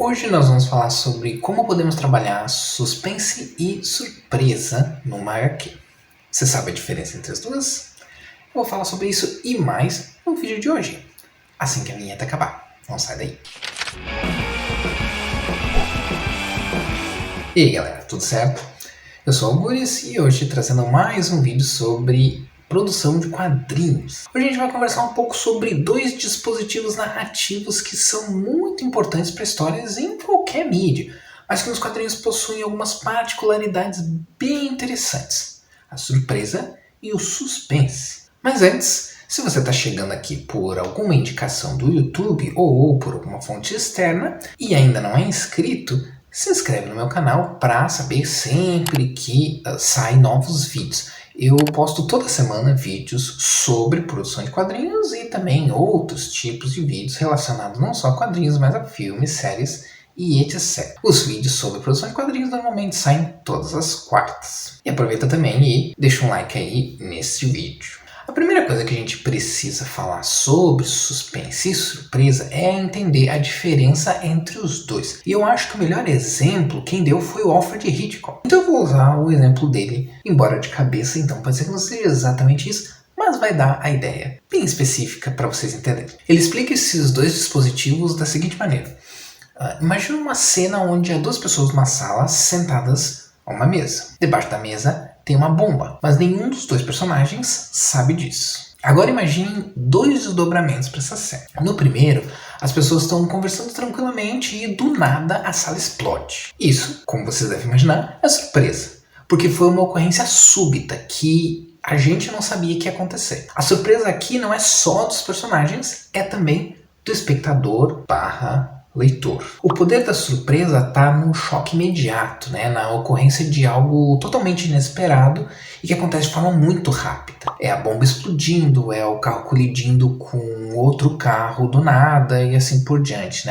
Hoje nós vamos falar sobre como podemos trabalhar suspense e surpresa numa HQ. Você sabe a diferença entre as duas? Eu vou falar sobre isso e mais no vídeo de hoje, assim que a vinheta acabar. Não sai daí. E aí galera, tudo certo? Eu sou o Algures e hoje trazendo mais um vídeo sobre produção de quadrinhos. Hoje a gente vai conversar um pouco sobre dois dispositivos narrativos que são muito importantes para histórias em qualquer mídia, mas que nos quadrinhos possuem algumas particularidades bem interessantes: a surpresa e o suspense. Mas antes, se você está chegando aqui por alguma indicação do YouTube ou por alguma fonte externa e ainda não é inscrito, se inscreve no meu canal para saber sempre que saem novos vídeos. Eu posto toda semana vídeos sobre produção de quadrinhos e também outros tipos de vídeos relacionados não só a quadrinhos, mas a filmes, séries e etc. Os vídeos sobre produção de quadrinhos normalmente saem todas as quartas. E aproveita também e deixa um like aí nesse vídeo. A primeira coisa que a gente precisa falar sobre suspense e surpresa é entender a diferença entre os dois. E eu acho que o melhor exemplo quem deu foi o Alfred Hitchcock. Então eu vou usar o exemplo dele, embora de cabeça, então pode ser que não seja exatamente isso, mas vai dar a ideia bem específica para vocês entenderem. Ele explica esses dois dispositivos da seguinte maneira. Imagina uma cena onde há duas pessoas numa sala sentadas a uma mesa. Debaixo da mesa tem uma bomba, mas nenhum dos dois personagens sabe disso. Agora imagine dois desdobramentos para essa cena. No primeiro, as pessoas estão conversando tranquilamente e do nada a sala explode. Isso, como vocês devem imaginar, é surpresa, porque foi uma ocorrência súbita que a gente não sabia que ia acontecer. A surpresa aqui não é só dos personagens, é também do espectador / leitor. O poder da surpresa está no choque imediato, na ocorrência de algo totalmente inesperado e que acontece de forma muito rápida. É a bomba explodindo, é o carro colidindo com outro carro do nada e assim por diante,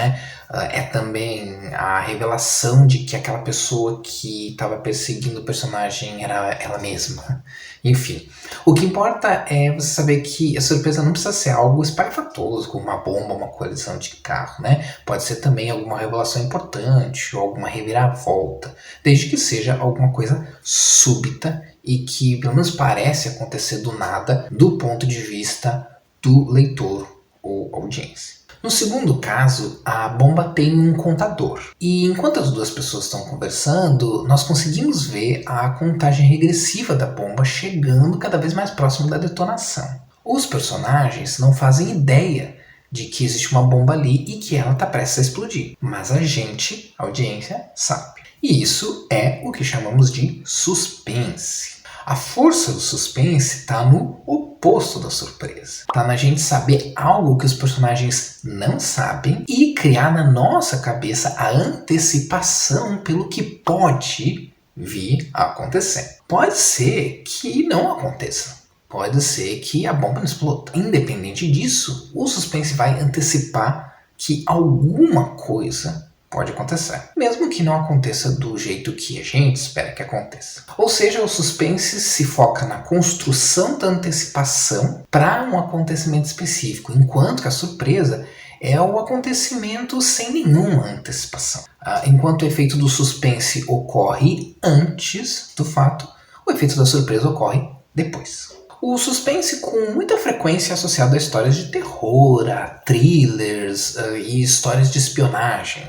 É também a revelação de que aquela pessoa que estava perseguindo o personagem era ela mesma. Enfim, o que importa é você saber que a surpresa não precisa ser algo espalhafatoso, como uma bomba, uma colisão de carro, Pode ser também alguma revelação importante ou alguma reviravolta, desde que seja alguma coisa súbita e que pelo menos parece acontecer do nada do ponto de vista do leitor ou audiência. No segundo caso, a bomba tem um contador. E enquanto as duas pessoas estão conversando, nós conseguimos ver a contagem regressiva da bomba chegando cada vez mais próximo da detonação. Os personagens não fazem ideia de que existe uma bomba ali e que ela está prestes a explodir. Mas a gente, a audiência, sabe. E isso é o que chamamos de suspense. A força do suspense está no oposto da surpresa. Está na gente saber algo que os personagens não sabem e criar na nossa cabeça a antecipação pelo que pode vir a acontecer. Pode ser que não aconteça. Pode ser que a bomba não exploda. Independente disso, o suspense vai antecipar que alguma coisa pode acontecer, mesmo que não aconteça do jeito que a gente espera que aconteça. Ou seja, o suspense se foca na construção da antecipação para um acontecimento específico, enquanto que a surpresa é o acontecimento sem nenhuma antecipação. Enquanto o efeito do suspense ocorre antes do fato, o efeito da surpresa ocorre depois. O suspense com muita frequência é associado a histórias de terror, a thrillers e histórias de espionagem,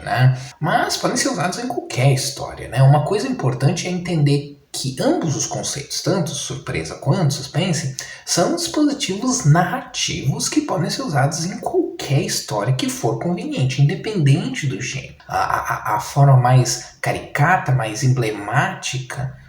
Mas podem ser usados em qualquer história, Uma coisa importante é entender que ambos os conceitos, tanto surpresa quanto suspense, são dispositivos narrativos que podem ser usados em qualquer história que for conveniente, independente do gênero. A forma mais caricata, mais emblemática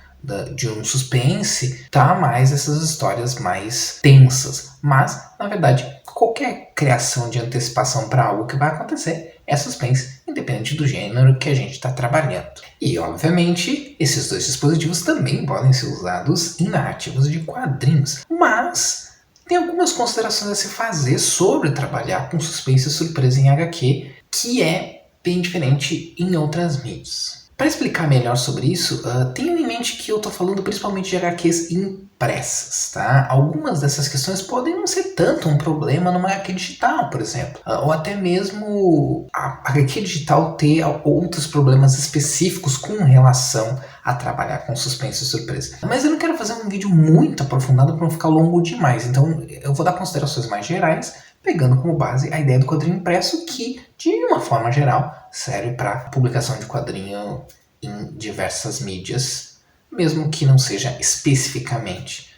de um suspense tá mais essas histórias mais tensas, mas na verdade qualquer criação de antecipação para algo que vai acontecer é suspense, independente do gênero que a gente está trabalhando. E obviamente esses dois dispositivos também podem ser usados em narrativas de quadrinhos, mas tem algumas considerações a se fazer sobre trabalhar com suspense e surpresa em HQ que é bem diferente em outras mídias. Para explicar melhor sobre isso, tenham em mente que eu estou falando principalmente de HQs impressas, tá? Algumas dessas questões podem não ser tanto um problema numa HQ digital, por exemplo. Ou até mesmo a HQ digital ter outros problemas específicos com relação a trabalhar com suspense e surpresa. Mas eu não quero fazer um vídeo muito aprofundado para não ficar longo demais, então eu vou dar considerações mais gerais, pegando como base a ideia do quadrinho impresso, que, de uma forma geral, serve para publicação de quadrinho em diversas mídias, mesmo que não seja especificamente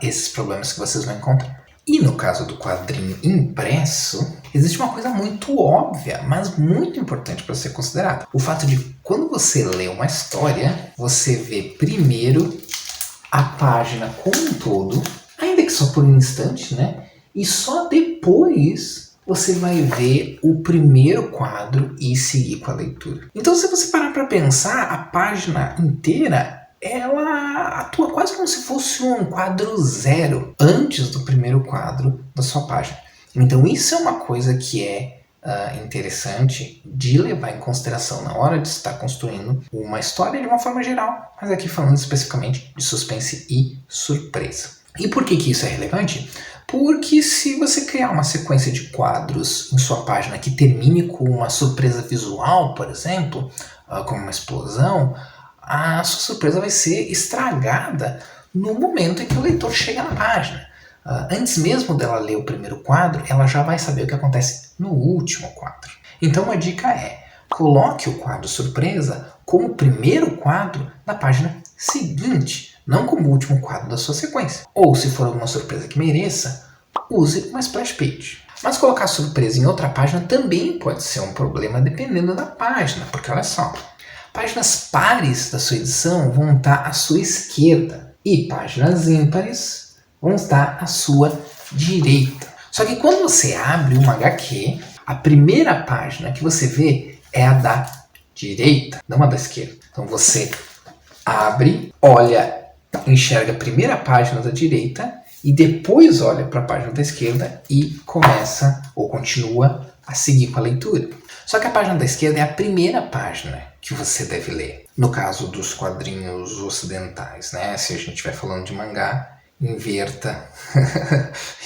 esses problemas que vocês vão encontrar. E no caso do quadrinho impresso, existe uma coisa muito óbvia, mas muito importante para ser considerada. O fato de, quando você lê uma história, você vê primeiro a página como um todo, ainda que só por um instante, né? E só depois você vai ver o primeiro quadro e seguir com a leitura. Então, se você parar para pensar, a página inteira, ela atua quase como se fosse um quadro zero antes do primeiro quadro da sua página. Então, isso é uma coisa que é interessante de levar em consideração na hora de estar construindo uma história de uma forma geral, mas aqui falando especificamente de suspense e surpresa. E por que isso é relevante? Porque se você criar uma sequência de quadros em sua página que termine com uma surpresa visual, por exemplo, como uma explosão, a sua surpresa vai ser estragada no momento em que o leitor chega na página. Antes mesmo dela ler o primeiro quadro, ela já vai saber o que acontece no último quadro. Então uma dica é, coloque o quadro surpresa como primeiro quadro da página seguinte, não como o último quadro da sua sequência. Ou, se for alguma surpresa que mereça, use uma splash page. Mas colocar surpresa em outra página também pode ser um problema dependendo da página, porque olha só, páginas pares da sua edição vão estar à sua esquerda e páginas ímpares vão estar à sua direita. Só que quando você abre uma HQ, a primeira página que você vê é a da direita, não a da esquerda. Então você abre, olha, enxerga a primeira página da direita e depois olha para a página da esquerda e começa ou continua a seguir com a leitura. Só que a página da esquerda é a primeira página que você deve ler. No caso dos quadrinhos ocidentais, né? Se a gente estiver falando de mangá, inverta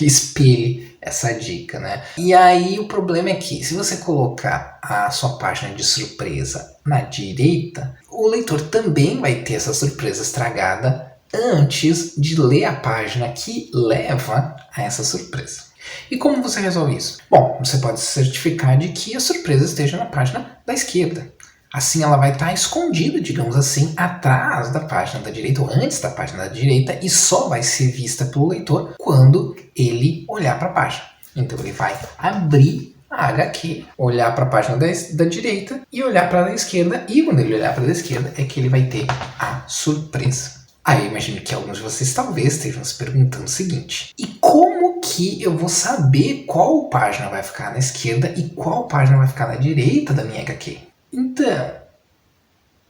e espelhe essa dica, né? E aí o problema é que, se você colocar a sua página de surpresa na direita, o leitor também vai ter essa surpresa estragada antes de ler a página que leva a essa surpresa. E como você resolve isso? Bom, você pode se certificar de que a surpresa esteja na página da esquerda. Assim ela vai estar escondida, digamos assim, atrás da página da direita ou antes da página da direita e só vai ser vista pelo leitor quando ele olhar para a página. Então ele vai abrir a HQ, olhar para a página da direita e olhar para a da esquerda, e quando ele olhar para a da esquerda é que ele vai ter a surpresa. Aí eu imagino que alguns de vocês talvez estejam se perguntando o seguinte: e como que eu vou saber qual página vai ficar na esquerda e qual página vai ficar na direita da minha HQ? Então,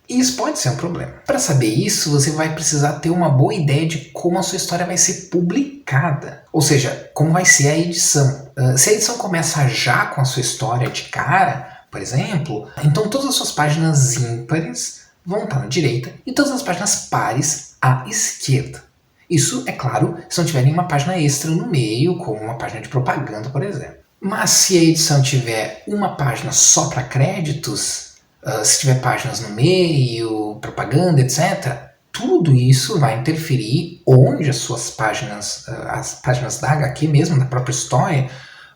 isso pode ser um problema. Para saber isso, você vai precisar ter uma boa ideia de como a sua história vai ser publicada. Ou seja, como vai ser a edição. Se a edição começa já com a sua história de cara, por exemplo, então todas as suas páginas ímpares vão estar na direita e todas as páginas pares à esquerda. Isso, é claro, se não tiverem uma página extra no meio, como uma página de propaganda, por exemplo. Mas se a edição tiver uma página só para créditos, se tiver páginas no meio, propaganda, etc., tudo isso vai interferir onde as suas páginas, as páginas da HQ mesmo, da própria história,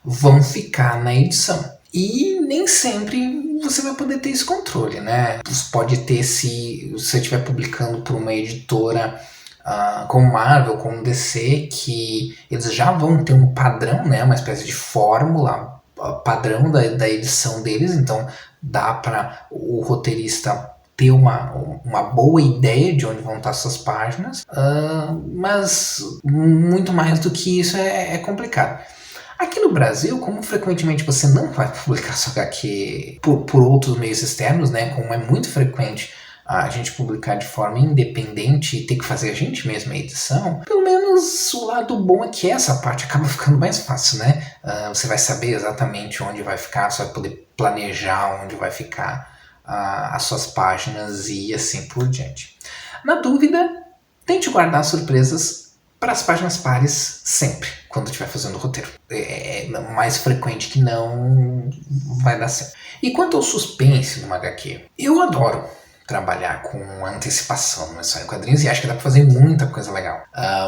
vão ficar na edição. E nem sempre você vai poder ter esse controle, né? Você pode ter, se você estiver publicando por uma editora como Marvel, como DC, que eles já vão ter um padrão, né? Uma espécie de fórmula padrão da edição deles, então dá para o roteirista ter uma boa ideia de onde vão estar suas páginas, mas muito mais do que isso é complicado. Aqui no Brasil, como frequentemente você não vai publicar sua HQ por outros meios externos, né, como é muito frequente a gente publicar de forma independente e ter que fazer a gente mesmo a edição, pelo menos o lado bom é que essa parte acaba ficando mais fácil, né? Você vai saber exatamente onde vai ficar, você vai poder planejar onde vai ficar as suas páginas e assim por diante. Na dúvida, tente guardar surpresas para as páginas pares sempre, quando estiver fazendo o roteiro. É mais frequente que não vai dar certo. E quanto ao suspense numa HQ, eu adoro trabalhar com antecipação numa história em quadrinhos e acho que dá pra fazer muita coisa legal.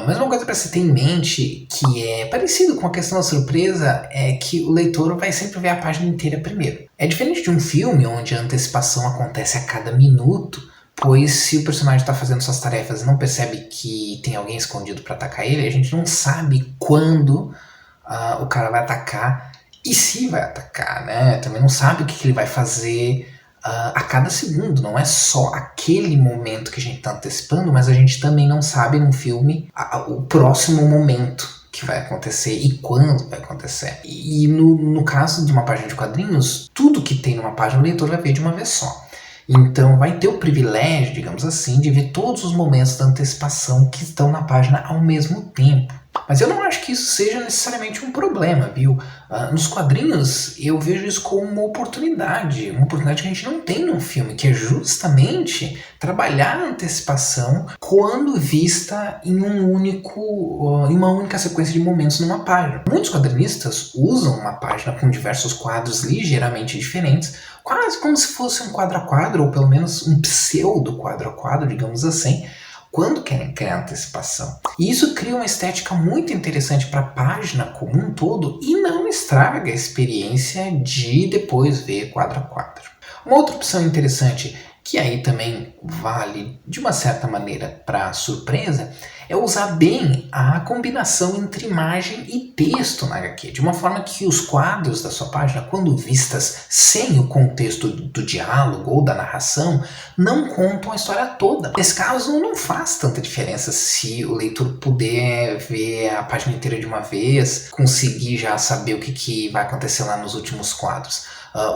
Mas uma coisa pra se ter em mente, que é parecido com a questão da surpresa, é que o leitor vai sempre ver a página inteira primeiro. É diferente de um filme onde a antecipação acontece a cada minuto, pois se o personagem está fazendo suas tarefas e não percebe que tem alguém escondido para atacar ele, a gente não sabe quando o cara vai atacar e se vai atacar, né? Também não sabe o que ele vai fazer a cada segundo. Não é só aquele momento que a gente está antecipando, mas a gente também não sabe num filme o próximo momento que vai acontecer e quando vai acontecer. E no caso de uma página de quadrinhos, tudo que tem numa página o leitor vai ver de uma vez só. Então vai ter o privilégio, digamos assim, de ver todos os momentos da antecipação que estão na página ao mesmo tempo. Mas eu não acho que isso seja necessariamente um problema, viu? Nos quadrinhos eu vejo isso como uma oportunidade que a gente não tem num filme, que é justamente trabalhar a antecipação quando vista em uma única sequência de momentos numa página. Muitos quadrinistas usam uma página com diversos quadros ligeiramente diferentes, quase como se fosse um quadro a quadro, ou pelo menos um pseudo quadro a quadro, digamos assim, quando querem criar antecipação. E isso cria uma estética muito interessante para a página como um todo e não estraga a experiência de depois ver quadro a quadro. Uma outra opção interessante, que aí também vale de uma certa maneira para surpresa, é usar bem a combinação entre imagem e texto na HQ, de uma forma que os quadros da sua página, quando vistas sem o contexto do diálogo ou da narração, não contam a história toda. Nesse caso, não faz tanta diferença se o leitor puder ver a página inteira de uma vez, conseguir já saber o que vai acontecer lá nos últimos quadros.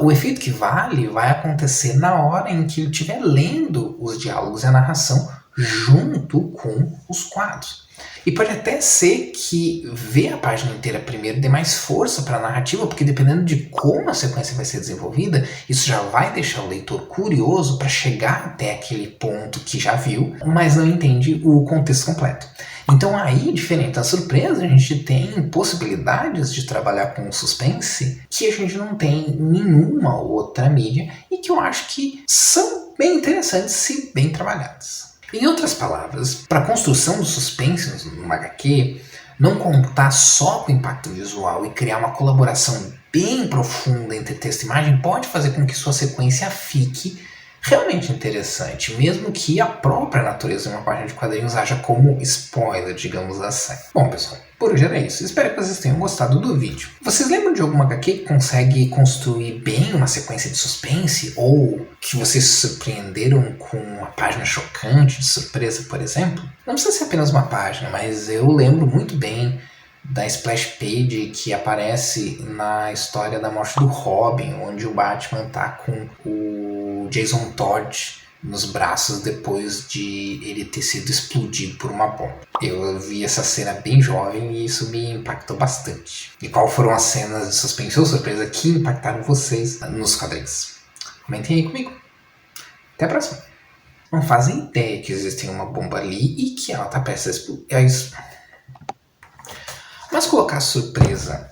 O efeito que vai acontecer na hora em que ele estiver lendo os diálogos e a narração junto com os quadros. E pode até ser que ver a página inteira primeiro dê mais força para a narrativa, porque dependendo de como a sequência vai ser desenvolvida, isso já vai deixar o leitor curioso para chegar até aquele ponto que já viu, mas não entende o contexto completo. Então aí, diferente da surpresa, a gente tem possibilidades de trabalhar com suspense que a gente não tem em nenhuma outra mídia e que eu acho que são bem interessantes se bem trabalhadas. Em outras palavras, para a construção do suspense numa HQ, não contar só com o impacto visual e criar uma colaboração bem profunda entre texto e imagem pode fazer com que sua sequência fique realmente interessante, mesmo que a própria natureza de uma página de quadrinhos haja como spoiler, digamos assim. Bom, pessoal, por hoje era isso. Espero que vocês tenham gostado do vídeo. Vocês lembram de alguma HQ que consegue construir bem uma sequência de suspense? Ou que vocês se surpreenderam com uma página chocante de surpresa, por exemplo? Não precisa ser apenas uma página, mas eu lembro muito bem da splash page que aparece na história da morte do Robin, onde o Batman tá com o Jason Todd nos braços depois de ele ter sido explodido por uma bomba. Eu vi essa cena bem jovem e isso me impactou bastante. E qual foram as cenas de suspense ou surpresa que impactaram vocês nos quadrinhos? Comentem aí comigo. Até a próxima. Não fazem ideia que existe uma bomba ali e que ela tá prestes a explodir. É isso. Mas colocar surpresa